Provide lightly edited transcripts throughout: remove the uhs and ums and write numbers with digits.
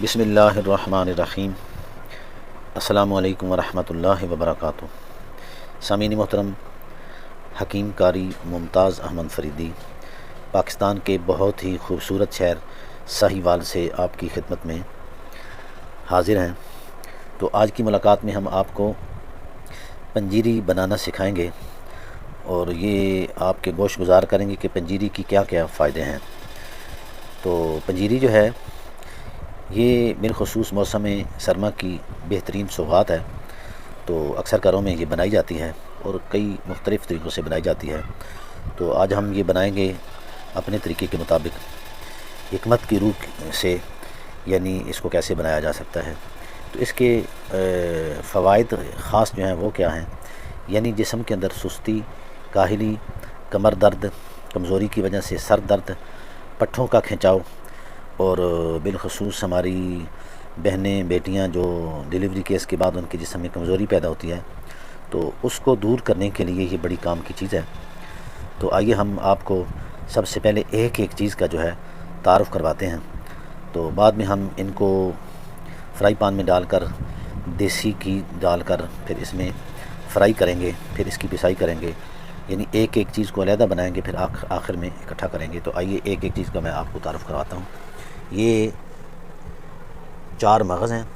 बिस्मिल्लाहिर्रहमानिर्रहीम। अस्सलामु अलैकुम वरहमतुल्लाहि वबरकातुहू। सामीन मोहतरम, हकीम कारी मुमताज़ अहमद फ़रीदी पाकिस्तान के बहुत ही खूबसूरत शहर साहिवाल से आपकी खिदमत में हाज़िर हैं। तो आज की मुलाकात में हम आपको पंजीरी बनाना सिखाएंगे और ये आपके गोश गुज़ार करेंगे कि पंजीरी की क्या क्या फ़ायदे हैं। तो पंजीरी जो है ये बिलखुसूस मौसम सरमा की बेहतरीन सौगात है। तो अक्सर घरों में ये बनाई जाती है और कई मुख्तलिफ़ तरीक़ों से बनाई जाती है। तो आज हम ये बनाएंगे अपने तरीके के मुताबिक, हिकमत की रूह से, यानी इसको कैसे बनाया जा सकता है। तो इसके फ़वाइद ख़ास जो हैं वो क्या हैं, यानी जिस्म के अंदर सुस्ती, काहिली, कमर दर्द, कमज़ोरी की वजह से सर दर्द, पट्ठों का खिंचाव और बिलखुसूस हमारी बहनें बेटियां जो डिलीवरी केस के बाद उनके जिस्म में कमज़ोरी पैदा होती है, तो उसको दूर करने के लिए ये बड़ी काम की चीज़ है। तो आइए हम आपको सबसे पहले एक एक चीज़ का जो है तारुफ़ करवाते हैं। तो बाद में हम इनको फ्राई पैन में डालकर देसी घी डालकर फिर इसमें फ्राई करेंगे, फिर इसकी पिसाई करेंगे, यानी एक एक चीज़ को अलहदा बनाएंगे, फिर आखिर में इकट्ठा करेंगे। तो आइए एक एक चीज़ का मैं आपको तारुफ़ करवाता हूँ। ये 4 मगज़ हैं,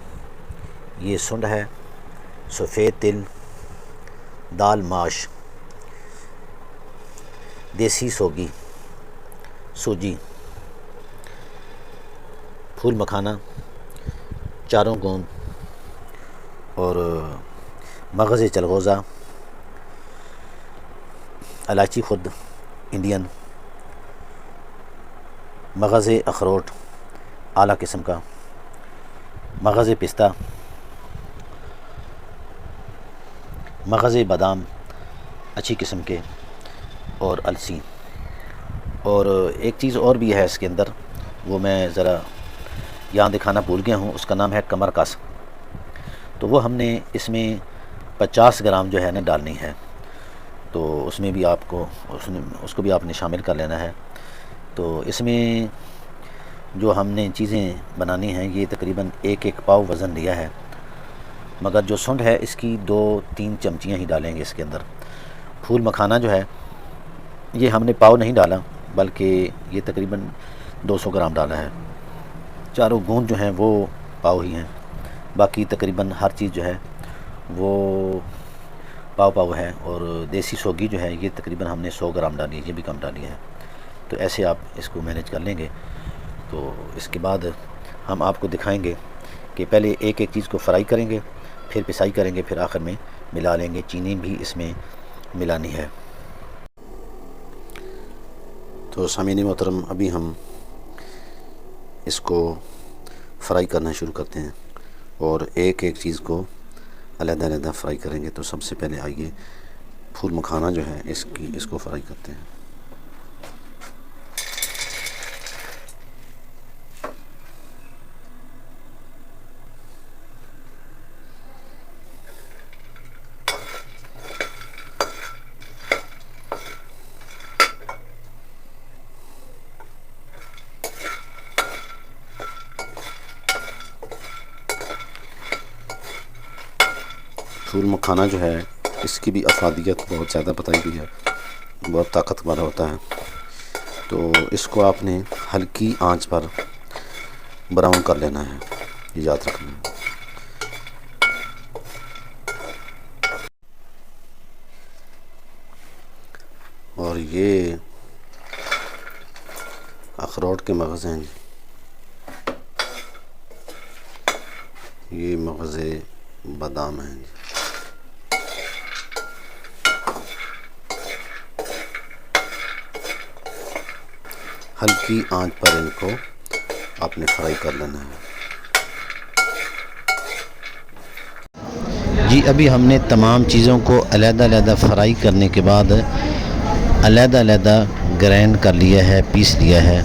ये सुंड है, सफ़ेद तिल, दाल माश, देसी सोगी, सूजी, फूल मखाना, चारों गोंद और मगज़ चलगोज़ा, इलायची खुद इंडियन, मगज़ अखरोट आला किस्म का, मगज़ पिस्ता, मगज़ बादाम अच्छी किस्म के और अलसी। और एक चीज़ और भी है इसके अंदर, वो मैं ज़रा यहाँ दिखाना भूल गया हूँ, उसका नाम है कमर कस। तो वो हमने इसमें 50 ग्राम जो है ना डालनी है। तो उसमें भी आपको उसको भी आपने शामिल कर लेना है। तो इसमें जो हमने चीज़ें बनानी हैं, ये तकरीबन एक पाव वज़न लिया है, मगर जो सुंड है इसकी 2-3 चमचियाँ ही डालेंगे इसके अंदर। फूल मखाना जो है ये हमने पाव नहीं डाला, बल्कि ये तकरीबन 200 ग्राम डाला है। चारों गूंद जो हैं वो पाव ही हैं, बाकी तकरीबन हर चीज़ जो है वो पाव पाव है। और देसी सोगी जो है ये तकरीबन हमने 100 ग्राम डाली है, ये भी कम डाली है। तो ऐसे आप इसको मैनेज कर लेंगे। तो इसके बाद हम आपको दिखाएंगे कि पहले एक एक चीज़ को फ्राई करेंगे, फिर पिसाई करेंगे, फिर आखिर में मिला लेंगे। चीनी भी इसमें मिलानी है। तो सामीन मोहतरम, अभी हम इसको फ्राई करना शुरू करते हैं और एक एक चीज़ को अलग-अलग फ्राई करेंगे। तो सबसे पहले आइए फूल मखाना जो है इसको फ्राई करते हैं। फूल मखाना जो है इसकी भी अफादियत बहुत ज़्यादा बताई गई है, बहुत ताकतवर होता है। तो इसको आपने हल्की आंच पर ब्राउन कर लेना है, ये याद रखना है। और ये अखरोट के मगज़ हैं, ये मगज़ बादाम हैं। हल्की आंच पर इनको आपने फ्राई कर लेना है। जी, अभी हमने तमाम चीज़ों को अलग-अलग फ्राई करने के बाद अलग-अलग ग्राइंड कर लिया है, पीस लिया है।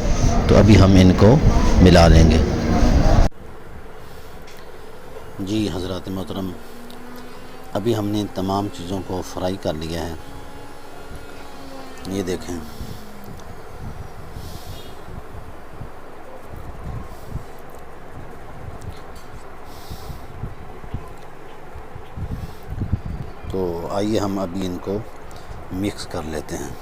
तो अभी हम इनको मिला लेंगे। जी हज़रात मोहतरम, अभी हमने तमाम चीज़ों को फ्राई कर लिया है। ये देखें, तो आइए हम अभी इनको मिक्स कर लेते हैं।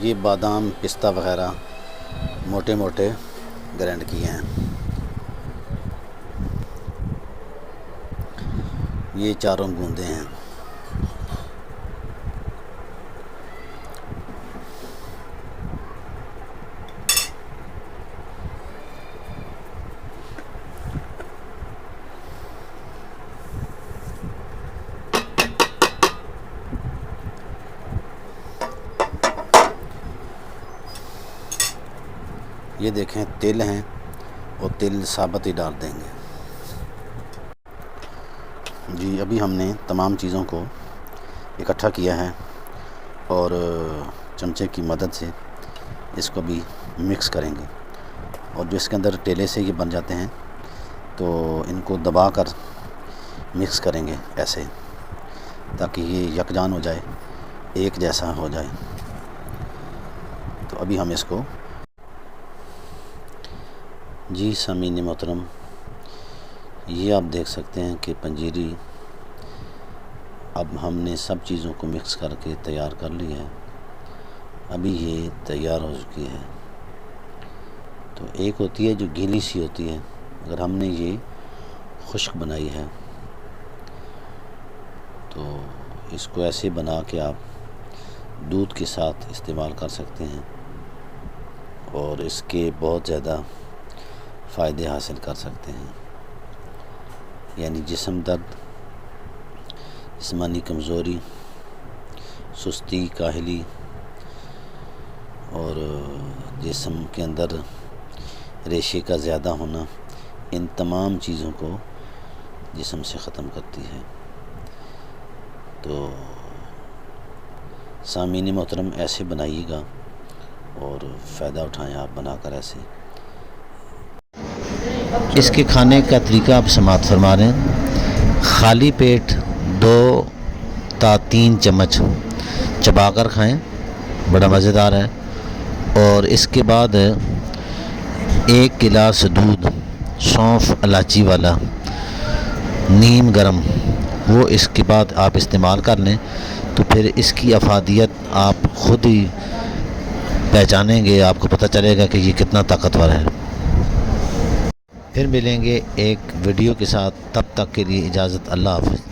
ये बादाम पिस्ता वग़ैरह मोटे मोटे ग्राइंड किए हैं। ये चारों बूंदे हैं। ये देखें तिल हैं और तिल साबुत ही डाल देंगे। जी अभी हमने तमाम चीज़ों को इकट्ठा किया है और चमचे की मदद से इसको भी मिक्स करेंगे। और जो इसके अंदर टेले से ये बन जाते हैं तो इनको दबाकर मिक्स करेंगे ऐसे, ताकि ये यकजान हो जाए, एक जैसा हो जाए। तो अभी हम इसको जी सामीन मोहतरम, ये आप देख सकते हैं कि पंजीरी अब हमने सब चीज़ों को मिक्स करके तैयार कर ली है। अभी ये तैयार हो चुकी है। तो एक होती है जो गीली सी होती है, अगर हमने ये खुश्क बनाई है तो इसको ऐसे बना के आप दूध के साथ इस्तेमाल कर सकते हैं और इसके बहुत ज़्यादा फ़ायदे हासिल कर सकते हैं। यानी जिस्म दर्द, जिस्मानी कमज़ोरी, सुस्ती, काहली और जिस्म के अंदर रेशे का ज़्यादा होना, इन तमाम चीज़ों को जिस्म से ख़त्म करती है। तो सामीन मोहतरम ऐसे बनाइएगा और फ़ायदा उठाएं आप बनाकर ऐसे। इसके खाने का तरीका आप समाअत फरमा रहे हैं। खाली पेट 2 या 3 चम्मच चबाकर खाएं, बड़ा मज़ेदार है। और इसके बाद 1 गिलास दूध, सौंफ इलायची वाला, नीम गरम, वो इसके बाद आप इस्तेमाल कर लें तो फिर इसकी अफादियत आप ख़ुद ही पहचानेंगे, आपको पता चलेगा कि ये कितना ताकतवर है। फिर मिलेंगे एक वीडियो के साथ, तब तक के लिए इजाज़त, अल्लाह हाफ़िज़।